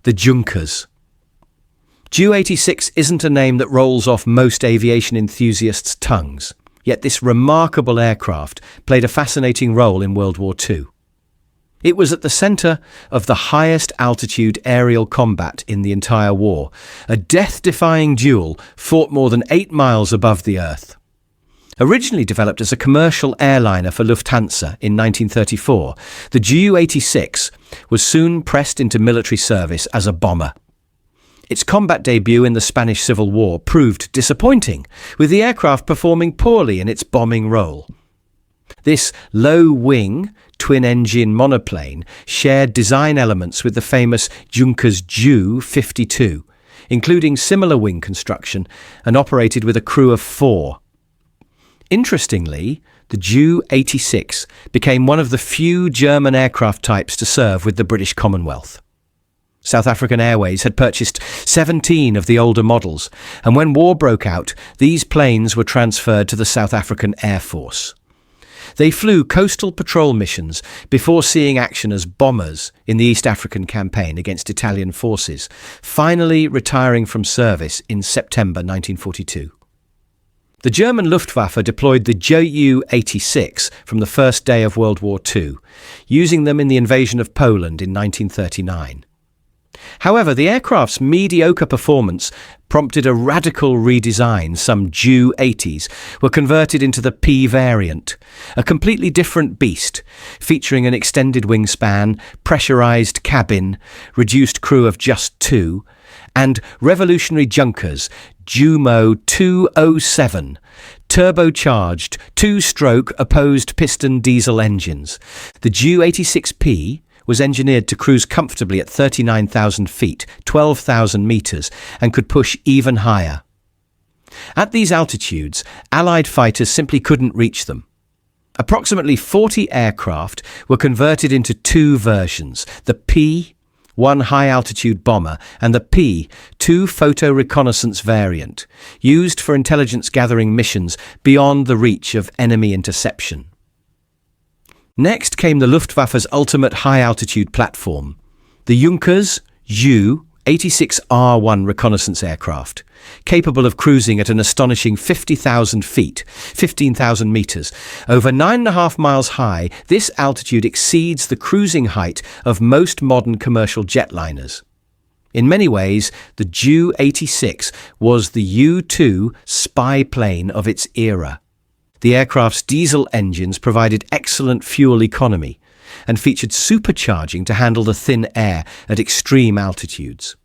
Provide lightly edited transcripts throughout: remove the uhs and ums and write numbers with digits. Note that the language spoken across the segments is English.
The Junkers. Ju-86 isn't a name that rolls off most aviation enthusiasts' tongues, yet this remarkable aircraft played a fascinating role in World War II. It was at the centre of the highest altitude aerial combat in the entire war, a death-defying duel fought more than 8 miles above the Earth. Originally developed as a commercial airliner for Lufthansa in 1934, the Ju-86 was soon pressed into military service as a bomber. Its combat debut in the Spanish Civil War proved disappointing, with the aircraft performing poorly in its bombing role. This low-wing, twin-engine monoplane shared design elements with the famous Junkers Ju-52, including similar wing construction, and operated with a crew of 4. Interestingly, the Ju-86 became one of the few German aircraft types to serve with the British Commonwealth. South African Airways had purchased 17 of the older models, and when war broke out, these planes were transferred to the South African Air Force. They flew coastal patrol missions before seeing action as bombers in the East African campaign against Italian forces, finally retiring from service in September 1942. The German Luftwaffe deployed the Ju-86 from the first day of World War II, using them in the invasion of Poland in 1939. However, the aircraft's mediocre performance prompted a radical redesign. Some Ju-80s were converted into the P variant, a completely different beast, featuring an extended wingspan, pressurized cabin, reduced crew of just 2, and revolutionary Junkers Jumo 207, turbocharged 2-stroke opposed piston diesel engines. The Ju-86P was engineered to cruise comfortably at 39,000 feet, 12,000 metres, and could push even higher. At these altitudes, Allied fighters simply couldn't reach them. Approximately 40 aircraft were converted into 2 versions, the P, one high-altitude bomber, and the P, 2 photo reconnaissance variant, used for intelligence-gathering missions beyond the reach of enemy interception. Next came the Luftwaffe's ultimate high-altitude platform, the Junkers Ju-86R1 reconnaissance aircraft, capable of cruising at an astonishing 50,000 feet, 15,000 metres. Over 9.5 miles high, this altitude exceeds the cruising height of most modern commercial jetliners. In many ways, the Ju-86 was the U-2 spy plane of its era. The aircraft's diesel engines provided excellent fuel economy and featured supercharging to handle the thin air at extreme altitudes.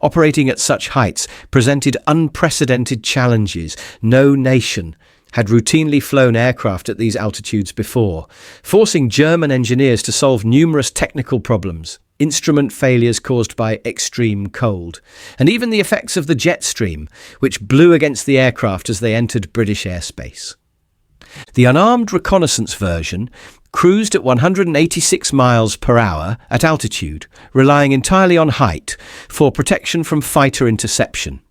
Operating at such heights presented unprecedented challenges. No nation had routinely flown aircraft at these altitudes before, forcing German engineers to solve numerous technical problems, instrument failures caused by extreme cold, and even the effects of the jet stream, which blew against the aircraft as they entered British airspace. The unarmed reconnaissance version cruised at 186 miles per hour at altitude, relying entirely on height for protection from fighter interception.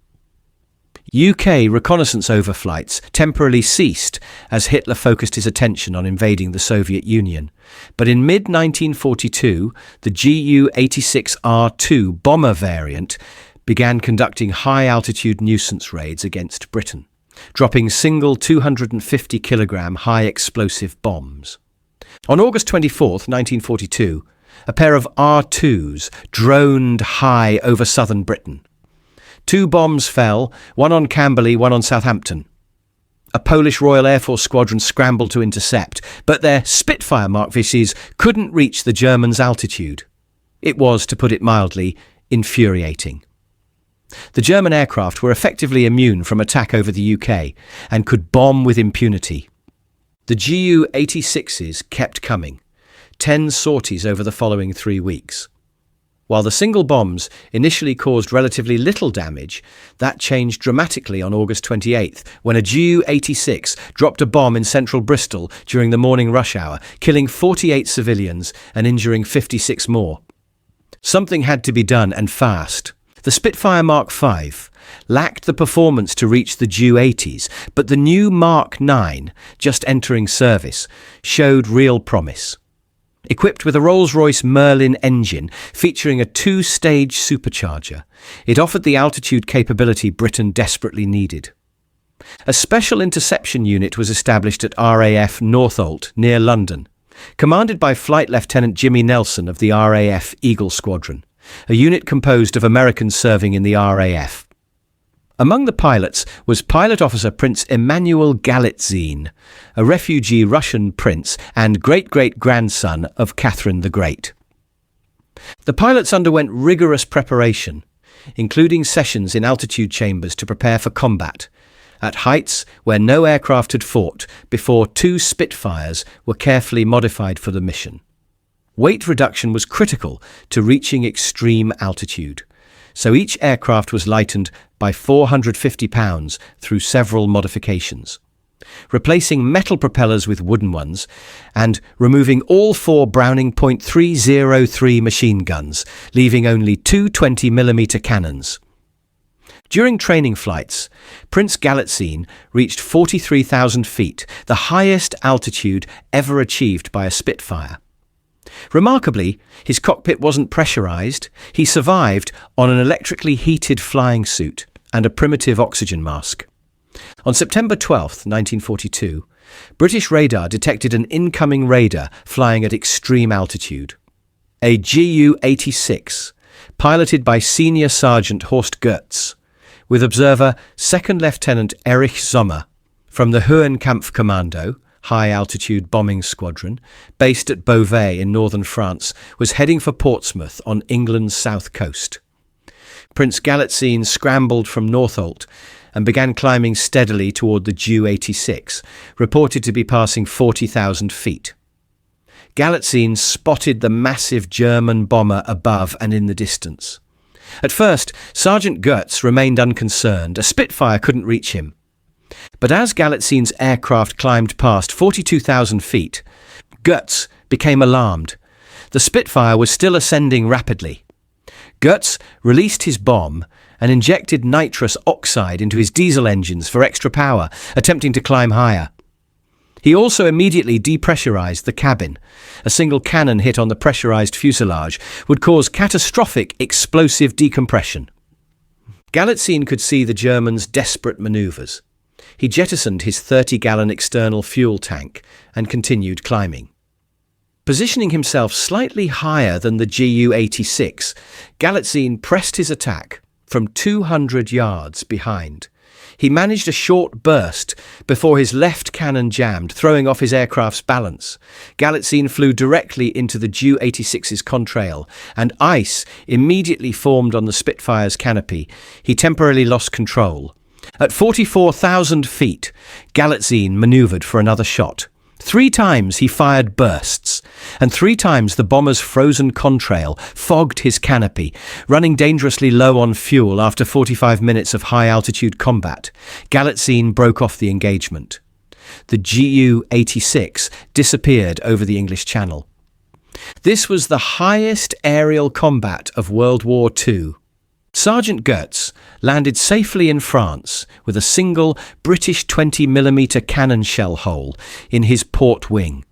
UK reconnaissance overflights temporarily ceased as Hitler focused his attention on invading the Soviet Union. But in mid-1942, the Ju-86R2 bomber variant began conducting high-altitude nuisance raids against Britain, dropping single 250-kilogram high-explosive bombs. On August 24, 1942, a pair of R2s droned high over southern Britain. 2 bombs fell, one on Camberley, one on Southampton. A Polish Royal Air Force squadron scrambled to intercept, but their Spitfire Mark VCs couldn't reach the Germans' altitude. It was, to put it mildly, infuriating. The German aircraft were effectively immune from attack over the UK and could bomb with impunity. The Ju-86s kept coming, 10 sorties over the following 3 weeks. While the single bombs initially caused relatively little damage, that changed dramatically on August 28th, when a Ju-86 dropped a bomb in central Bristol during the morning rush hour, killing 48 civilians and injuring 56 more. Something had to be done, and fast. The Spitfire Mark V lacked the performance to reach the Ju-80s, but the new Mark IX, just entering service, showed real promise. Equipped with a Rolls-Royce Merlin engine featuring a two-stage supercharger, it offered the altitude capability Britain desperately needed. A special interception unit was established at RAF Northolt, near London, commanded by Flight Lieutenant Jimmy Nelson of the RAF Eagle Squadron, a unit composed of Americans serving in the RAF. Among the pilots was Pilot Officer Prince Emanuel Galitzine, a refugee Russian prince and great-great-grandson of Catherine the Great. The pilots underwent rigorous preparation, including sessions in altitude chambers to prepare for combat, at heights where no aircraft had fought before two Spitfires were carefully modified for the mission. Weight reduction was critical to reaching extreme altitude, so each aircraft was lightened by 450 pounds through several modifications, replacing metal propellers with wooden ones and removing all four Browning .303 machine guns, leaving only two 20mm cannons. During training flights, Prince Galitzine reached 43,000 feet, the highest altitude ever achieved by a Spitfire. Remarkably, his cockpit wasn't pressurized. He survived on an electrically heated flying suit and a primitive oxygen mask. On September 12, 1942, British radar detected an incoming raider flying at extreme altitude. A Ju-86, piloted by Senior Sergeant Horst Götz, with observer Second Lieutenant Erich Sommer from the Höhenkampf Kommando, high-altitude bombing squadron, based at Beauvais in northern France, was heading for Portsmouth on England's south coast. Prince Galitzine scrambled from Northolt and began climbing steadily toward the Ju-86, reported to be passing 40,000 feet. Galitzine spotted the massive German bomber above and in the distance. At first, Sergeant Götz remained unconcerned. A Spitfire couldn't reach him. But as Galitzine's aircraft climbed past 42,000 feet, Götz became alarmed. The Spitfire was still ascending rapidly. Götz released his bomb and injected nitrous oxide into his diesel engines for extra power, attempting to climb higher. He also immediately depressurized the cabin. A single cannon hit on the pressurized fuselage would cause catastrophic explosive decompression. Galitzine could see the Germans' desperate maneuvers. He jettisoned his 30-gallon external fuel tank and continued climbing. Positioning himself slightly higher than the Ju-86, Galitzine pressed his attack from 200 yards behind. He managed a short burst before his left cannon jammed, throwing off his aircraft's balance. Galitzine flew directly into the Ju-86's contrail, and ice immediately formed on the Spitfire's canopy. He temporarily lost control. At 44,000 feet, Galitzine maneuvered for another shot. 3 times he fired bursts, and 3 times the bomber's frozen contrail fogged his canopy. Running dangerously low on fuel after 45 minutes of high-altitude combat, Galitzine broke off the engagement. The Ju-86 disappeared over the English Channel. This was the highest aerial combat of World War II. Sergeant Götz landed safely in France with a single British 20mm cannon shell hole in his port wing.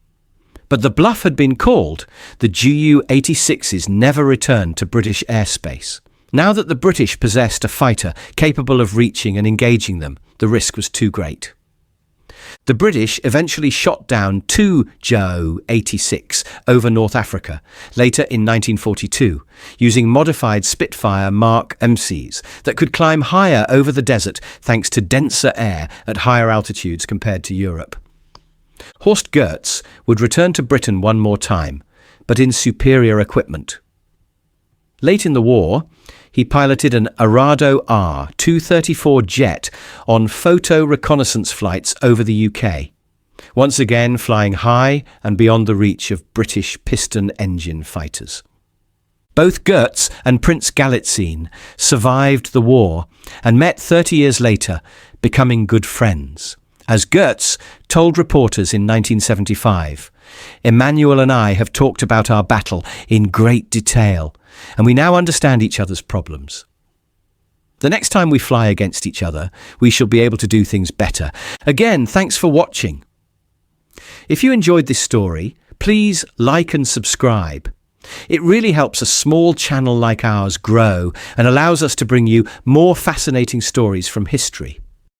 But the bluff had been called. The Ju-86s never returned to British airspace. Now that the British possessed a fighter capable of reaching and engaging them, the risk was too great. The British eventually shot down 2 Ju-86 over North Africa, later in 1942, using modified Spitfire Mark MCs that could climb higher over the desert thanks to denser air at higher altitudes compared to Europe. Horst Götz would return to Britain one more time, but in superior equipment. Late in the war, he piloted an Arado R-234 jet on photo reconnaissance flights over the UK, once again flying high and beyond the reach of British piston engine fighters. Both Götz and Prince Galitzine survived the war and met 30 years later, becoming good friends. As Götz told reporters in 1975, "Emanuel and I have talked about our battle in great detail, and we now understand each other's problems. The next time we fly against each other, we shall be able to do things better." Again, thanks for watching. If you enjoyed this story, Please like and subscribe. It really helps a small channel like ours grow and allows us to bring you more fascinating stories from history.